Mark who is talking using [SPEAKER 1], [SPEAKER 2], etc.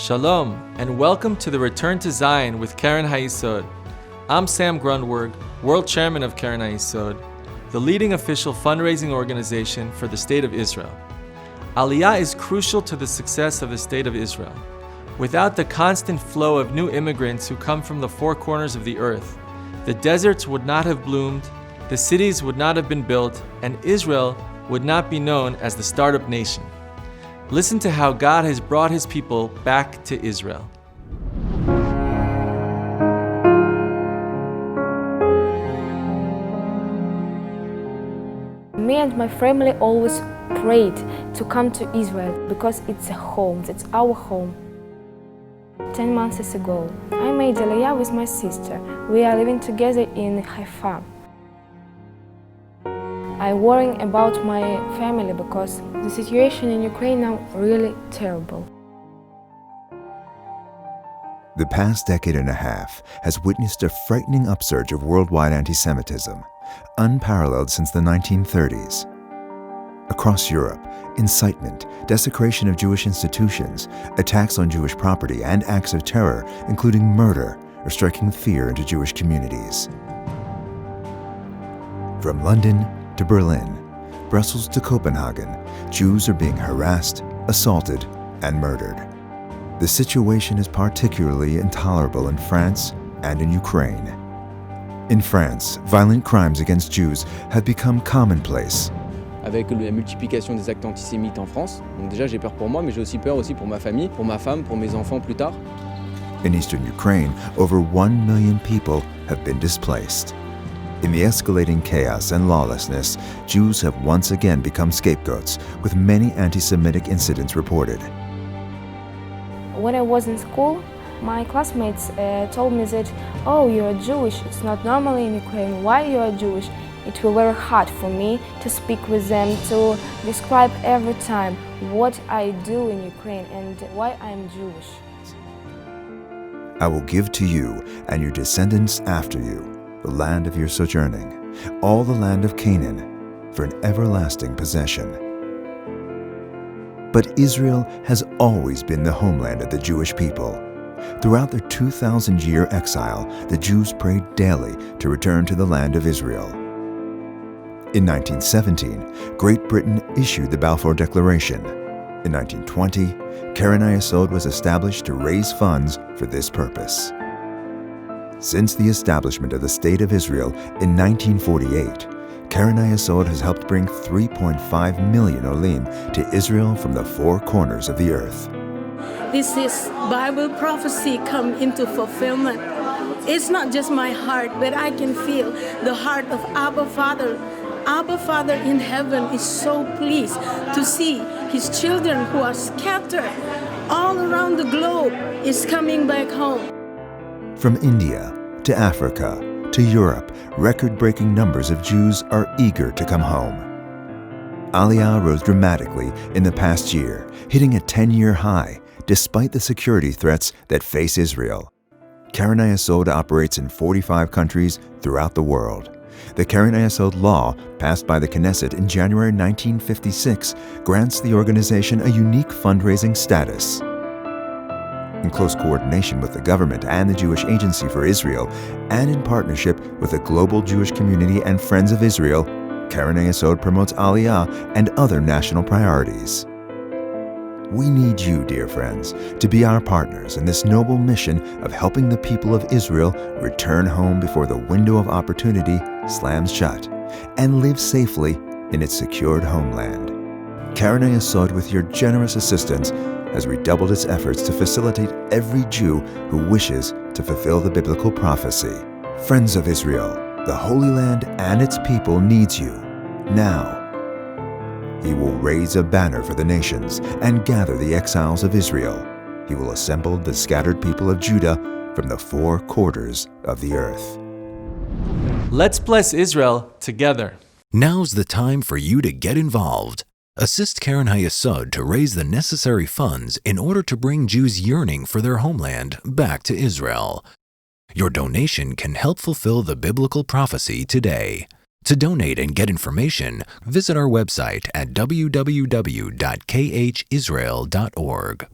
[SPEAKER 1] Shalom, and welcome to the Return to Zion with Keren HaYesod. I'm Sam Grundwerg, World Chairman of Keren HaYesod, the leading official fundraising organization for the State of Israel. Aliyah is crucial to the success of the State of Israel. Without the constant flow of new immigrants who come from the four corners of the earth, the deserts would not have bloomed, the cities would not have been built, and Israel would not be known as the startup nation. Listen to how God has brought His people back to Israel.
[SPEAKER 2] Me and my family always prayed to come to Israel because it's a home, it's our home. 10 months ago, I made Aliyah with my sister. We are living together in Haifa. I'm worrying about my family because the situation in Ukraine now really terrible.
[SPEAKER 3] The past decade and a half has witnessed a frightening upsurge of worldwide anti-Semitism, unparalleled since the 1930s. Across Europe, incitement, desecration of Jewish institutions, attacks on Jewish property, and acts of terror, including murder, are striking fear into Jewish communities. From London to Berlin, Brussels to Copenhagen, Jews are being harassed, assaulted, and murdered. The situation is particularly intolerable in France and in Ukraine. In France, violent crimes against Jews have become commonplace.
[SPEAKER 4] Avec la multiplication des actes antisémites en France, donc déjà j'ai peur pour moi, mais j'ai aussi peur pour ma famille, pour ma femme, pour mes enfants plus tard.
[SPEAKER 3] In eastern Ukraine, over 1 million people have been displaced. In the escalating chaos and lawlessness, Jews have once again become scapegoats, with many anti-Semitic incidents reported.
[SPEAKER 2] When I was in school, my classmates told me that, oh, you're Jewish, it's not normal in Ukraine, why you are Jewish? It was very hard for me to speak with them, to describe every time what I do in Ukraine and why I'm Jewish.
[SPEAKER 3] I will give to you and your descendants after you the land of your sojourning, all the land of Canaan, for an everlasting possession. But Israel has always been the homeland of the Jewish people. Throughout their 2,000-year exile, the Jews prayed daily to return to the land of Israel. In 1917, Great Britain issued the Balfour Declaration. In 1920, Keren HaYesod was established to raise funds for this purpose. Since the establishment of the State of Israel in 1948, Keren HaYesod has helped bring 3.5 million Olim to Israel from the four corners of the earth.
[SPEAKER 5] This is Bible prophecy come into fulfillment. It's not just my heart, but I can feel the heart of Abba Father. Abba Father in heaven is so pleased to see His children who are scattered all around the globe is coming back home.
[SPEAKER 3] From India to Africa to Europe, record-breaking numbers of Jews are eager to come home. Aliyah rose dramatically in the past year, hitting a 10-year high despite the security threats that face Israel. Keren HaYesod operates in 45 countries throughout the world. The Keren HaYesod law, passed by the Knesset in January 1956, grants the organization a unique fundraising status. In close coordination with the government and the Jewish Agency for Israel, and in partnership with the global Jewish community and Friends of Israel, Keren HaYesod promotes Aliyah and other national priorities. We need you, dear friends, to be our partners in this noble mission of helping the people of Israel return home before the window of opportunity slams shut and live safely in its secured homeland. Keren HaYesod, with your generous assistance, has redoubled its efforts to facilitate every Jew who wishes to fulfill the biblical prophecy. Friends of Israel, the Holy Land and its people needs you now. He will raise a banner for the nations and gather the exiles of Israel. He will assemble the scattered people of Judah from the four quarters of the earth.
[SPEAKER 1] Let's bless Israel together.
[SPEAKER 6] Now's the time for you to get involved. Assist Keren HaYesod to raise the necessary funds in order to bring Jews yearning for their homeland back to Israel. Your donation can help fulfill the biblical prophecy today. To donate and get information, visit our website at www.khisrael.org.